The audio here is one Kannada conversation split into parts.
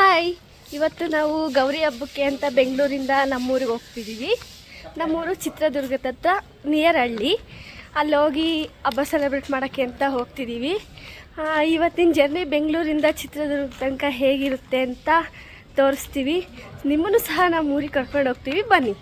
ಹಾಯ್, ಇವತ್ತು ನಾವು ಗೌರಿ ಹಬ್ಬಕ್ಕೆ ಅಂತ ಬೆಂಗಳೂರಿಂದ ನಮ್ಮೂರಿಗೆ ಹೋಗ್ತಿದ್ದೀವಿ. ನಮ್ಮೂರು ಚಿತ್ರದುರ್ಗದ ಹತ್ರ ನಿಯರ್ ಹಳ್ಳಿ. ಅಲ್ಲಿ ಹೋಗಿ ಹಬ್ಬ ಸೆಲೆಬ್ರೇಟ್ ಮಾಡೋಕ್ಕೆ ಅಂತ ಹೋಗ್ತಿದ್ದೀವಿ. ಇವತ್ತಿನ ಜರ್ನಿ ಬೆಂಗಳೂರಿಂದ ಚಿತ್ರದುರ್ಗ ತನಕ ಹೇಗಿರುತ್ತೆ ಅಂತ ತೋರಿಸ್ತೀವಿ. ನಿಮ್ಮನ್ನು ಸಹ ನಮ್ಮೂರಿಗೆ ಕರ್ಕೊಂಡು ಹೋಗ್ತೀವಿ, ಬನ್ನಿ.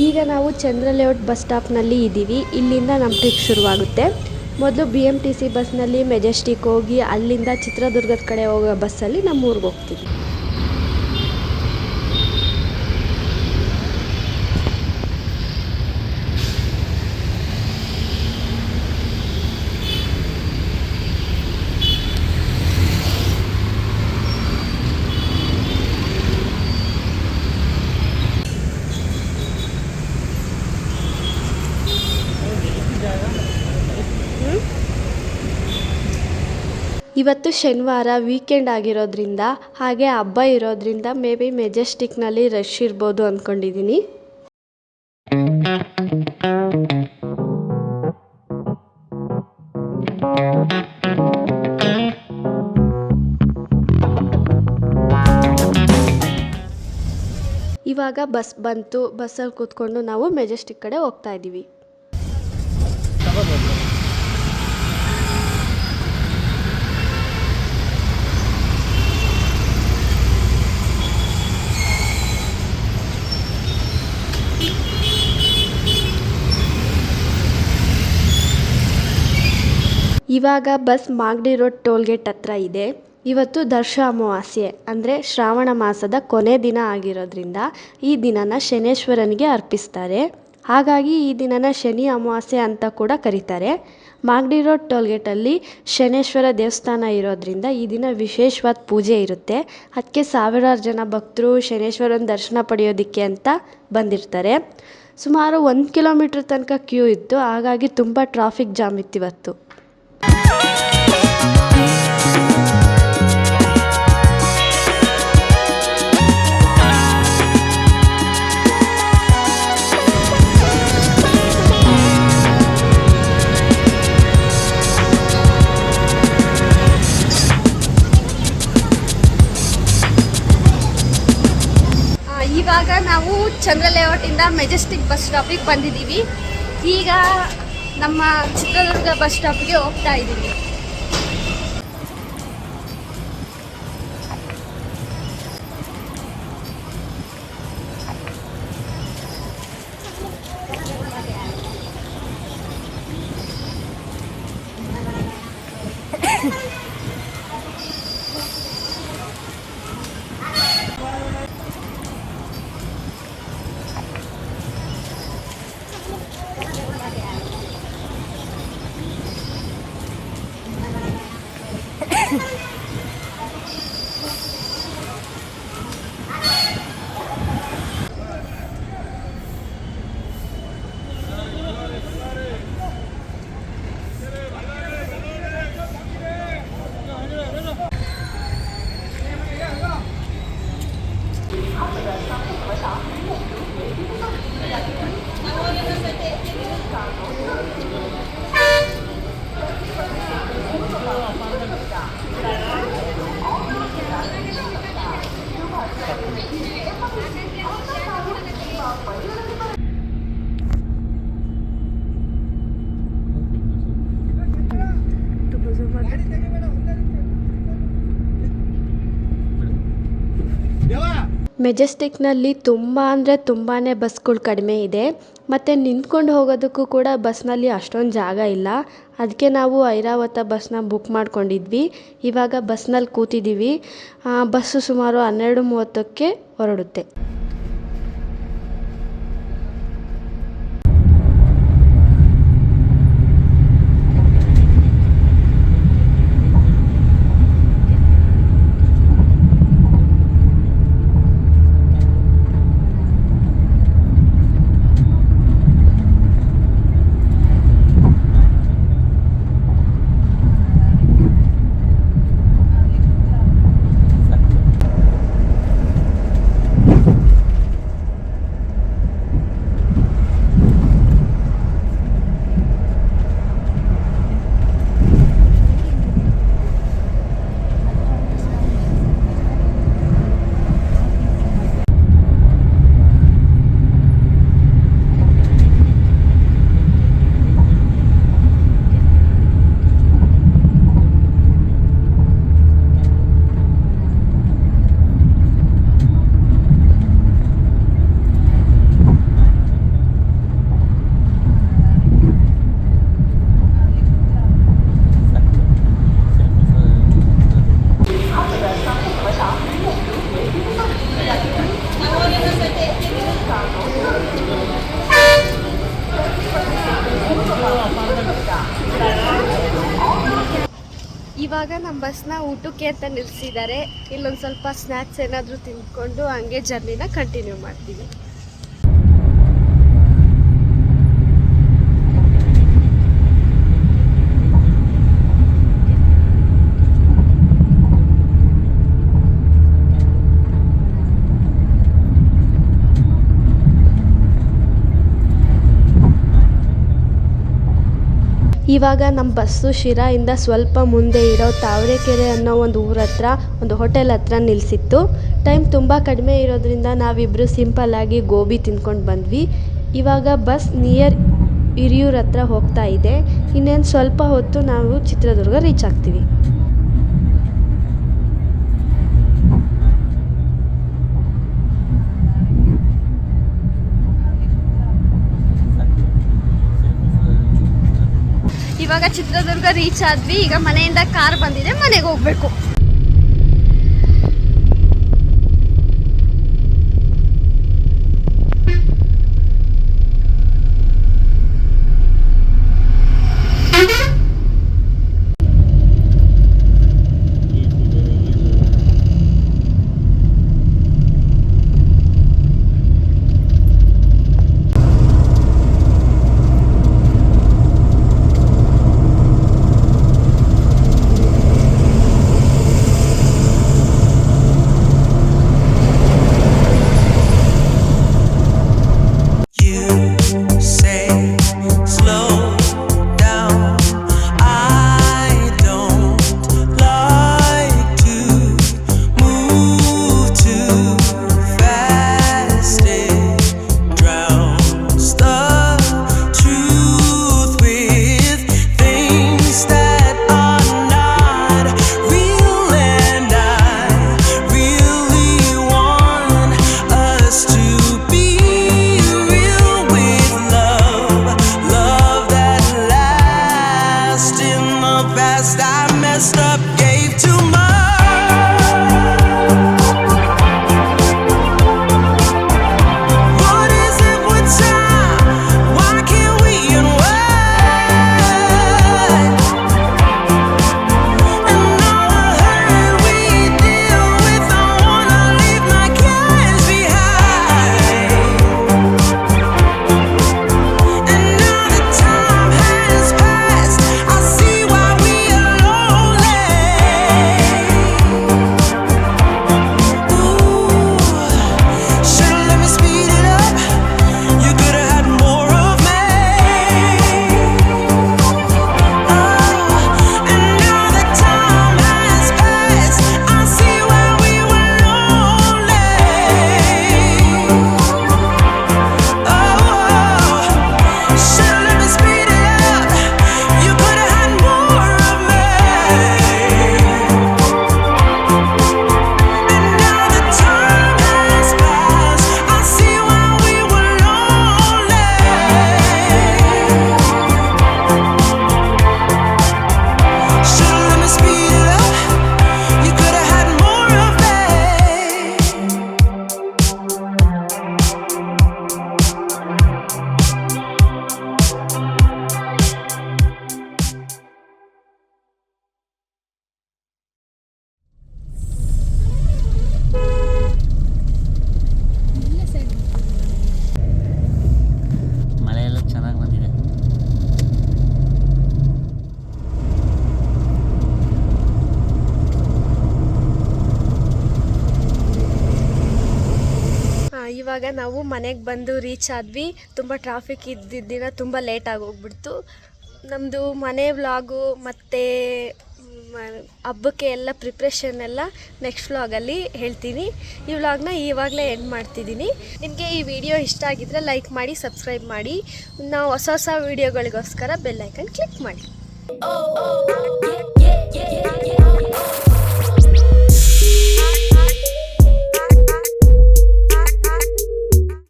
ಈಗ ನಾವು ಚಂದ್ರ ಲೇಔಟ್ ಬಸ್ ಸ್ಟಾಪ್ನಲ್ಲಿ ಇದ್ದೀವಿ. ಇಲ್ಲಿಂದ ನಮ್ಮ ಟ್ರಿಪ್ ಶುರುವಾಗುತ್ತೆ. ಮೊದಲು BMTC ಬಸ್ನಲ್ಲಿ ಮೆಜೆಸ್ಟಿಕ್ ಹೋಗಿ ಅಲ್ಲಿಂದ ಚಿತ್ರದುರ್ಗದ ಕಡೆ ಹೋಗೋ ಬಸ್ಸಲ್ಲಿ ನಮ್ಮ ಊರಿಗೆ ಹೋಗ್ತೀವಿ. ಇವತ್ತು ಶನಿವಾರ ವೀಕೆಂಡ್ ಆಗಿರೋದ್ರಿಂದ ಹಾಗೆ ಹಬ್ಬ ಇರೋದ್ರಿಂದ ಮೇ ಬಿ ಮೆಜೆಸ್ಟಿಕ್ನಲ್ಲಿ ರಶ್ ಇರ್ಬೋದು ಅಂದ್ಕೊಂಡಿದ್ದೀನಿ. ಇವಾಗ ಬಸ್ ಬಂತು. ಬಸ್ಸಲ್ಲಿ ಕೂತ್ಕೊಂಡು ನಾವು ಮೆಜೆಸ್ಟಿಕ್ ಕಡೆ ಹೋಗ್ತಾ ಇದ್ದೀವಿ. ಇವಾಗ ಬಸ್ ಮಾಗಡಿ ರೋಡ್ ಟೋಲ್ಗೇಟ್ ಹತ್ರ ಇದೆ. ಇವತ್ತು ದರ್ಶ ಅಮಾವಾಸ್ಯೆ ಅಂದರೆ ಶ್ರಾವಣ ಮಾಸದ ಕೊನೆ ದಿನ ಆಗಿರೋದ್ರಿಂದ ಈ ದಿನನ ಶನೇಶ್ವರನಿಗೆ ಅರ್ಪಿಸ್ತಾರೆ. ಹಾಗಾಗಿ ಈ ದಿನನ ಶನಿ ಅಮಾವಾಸ್ಯೆ ಅಂತ ಕೂಡ ಕರೀತಾರೆ. ಮಾಗಡಿ ರೋಡ್ ಟೋಲ್ಗೇಟಲ್ಲಿ ಶನೇಶ್ವರ ದೇವಸ್ಥಾನ ಇರೋದ್ರಿಂದ ಈ ದಿನ ವಿಶೇಷವಾದ ಪೂಜೆ ಇರುತ್ತೆ. ಅದಕ್ಕೆ ಸಾವಿರಾರು ಜನ ಭಕ್ತರು ಶನೇಶ್ವರನ ದರ್ಶನ ಪಡೆಯೋದಕ್ಕೆ ಅಂತ ಬಂದಿರ್ತಾರೆ. ಸುಮಾರು 1 ಕಿಲೋಮೀಟ್ರ್ ತನಕ ಕ್ಯೂ ಇತ್ತು. ಹಾಗಾಗಿ ತುಂಬ ಟ್ರಾಫಿಕ್ ಜಾಮ್ ಇತ್ತು ಇವತ್ತು. ಇವಾಗ ನಾವು ಚಂದ್ರ ಲೇಔಟಿಂದ ಮೆಜೆಸ್ಟಿಕ್ ಬಸ್ ಸ್ಟಾಪಿಗೆ ಬಂದಿದ್ದೀವಿ. ಈಗ ನಮ್ಮ ಚಿತ್ರದುರ್ಗ ಬಸ್ ಸ್ಟಾಪಿಗೆ ಹೋಗ್ತಾ ಇದ್ದೀವಿ. ಮೆಜೆಸ್ಟಿಕ್ನಲ್ಲಿ ತುಂಬ ಅಂದರೆ ತುಂಬಾ ಬಸ್ಗಳು ಕಡಿಮೆ ಇದೆ. ಮತ್ತು ನಿಂತ್ಕೊಂಡು ಹೋಗೋದಕ್ಕೂ ಕೂಡ ಬಸ್ನಲ್ಲಿ ಅಷ್ಟೊಂದು ಜಾಗ ಇಲ್ಲ. ಅದಕ್ಕೆ ನಾವು ಐರಾವತ ಬಸ್ನ ಬುಕ್ ಮಾಡ್ಕೊಂಡಿದ್ವಿ. ಇವಾಗ ಬಸ್ನಲ್ಲಿ ಕೂತಿದ್ದೀವಿ. ಬಸ್ಸು ಸುಮಾರು 12:30ಕ್ಕೆ ಹೊರಡುತ್ತೆ. ಇವಾಗ ನಮ್ಮ ಬಸ್ನ ಊಟಕ್ಕೆ ಅಂತ ನಿಲ್ಲಿಸಿದ್ದಾರೆ. ಇಲ್ಲೊಂದು ಸ್ವಲ್ಪ ಸ್ನ್ಯಾಕ್ಸ್ ಏನಾದರೂ ತಿಂದ್ಕೊಂಡು ಹಂಗೆ ಜರ್ನಿನ ಕಂಟಿನ್ಯೂ ಮಾಡ್ತೀವಿ. ಇವಾಗ ನಮ್ಮ ಬಸ್ಸು ಶಿರಾಯಿಂದ ಸ್ವಲ್ಪ ಮುಂದೆ ಇರೋ ತಾವರೆಕೆರೆ ಅನ್ನೋ ಒಂದು ಊರ ಹತ್ರ ಒಂದು ಹೋಟೆಲ್ ಹತ್ರ ನಿಲ್ಲಿಸಿತ್ತು. ಟೈಮ್ ತುಂಬ ಕಡಿಮೆ ಇರೋದ್ರಿಂದ ನಾವಿಬ್ಬರು ಸಿಂಪಲ್ಲಾಗಿ ಗೋಬಿ ತಿಂದ್ಕೊಂಡು ಬಂದ್ವಿ. ಇವಾಗ ಬಸ್ ನಿಯರ್ ಹಿರಿಯೂರ ಹತ್ರ ಹೋಗ್ತಾ ಇದೆ. ಇನ್ನೇನು ಸ್ವಲ್ಪ ಹೊತ್ತು ನಾವು ಚಿತ್ರದುರ್ಗ ರೀಚ್ ಆಗ್ತೀವಿ. ಇವಾಗ ಚಿತ್ರದುರ್ಗ ರೀಚ್ ಆದ್ವಿ. ಈಗ ಮನೆಯಿಂದ ಕಾರ್ ಬಂದಿದೆ, ಮನೆಗೆ ಹೋಗ್ಬೇಕು. ಇವಾಗ ನಾವು ಮನೆಗೆ ಬಂದು ರೀಚ್ ಆದ್ವಿ. ತುಂಬ ಟ್ರಾಫಿಕ್ ಇದ್ದಿದ್ದ ದಿನ ತುಂಬ ಲೇಟಾಗಿ ಹೋಗ್ಬಿಡ್ತು. ನಮ್ಮದು ಮನೆ ವ್ಲಾಗು ಮತ್ತು ಹಬ್ಬಕ್ಕೆ ಎಲ್ಲ ಪ್ರಿಪ್ರೇಷನ್ ಎಲ್ಲ ನೆಕ್ಸ್ಟ್ ವ್ಲಾಗಲ್ಲಿ ಹೇಳ್ತೀನಿ. ಈ ವ್ಲಾಗ್ನ ಇವಾಗಲೇ ಎಂಡ್ ಮಾಡ್ತಿದ್ದೀನಿ. ನಿಮಗೆ ಈ ವಿಡಿಯೋ ಇಷ್ಟ ಆಗಿದ್ದರೆ ಲೈಕ್ ಮಾಡಿ, ಸಬ್ಸ್ಕ್ರೈಬ್ ಮಾಡಿ. ನಾವು ಹೊಸ ಹೊಸ ವೀಡಿಯೋಗಳಿಗೋಸ್ಕರ ಬೆಲ್ ಐಕನ್ ಕ್ಲಿಕ್ ಮಾಡಿ.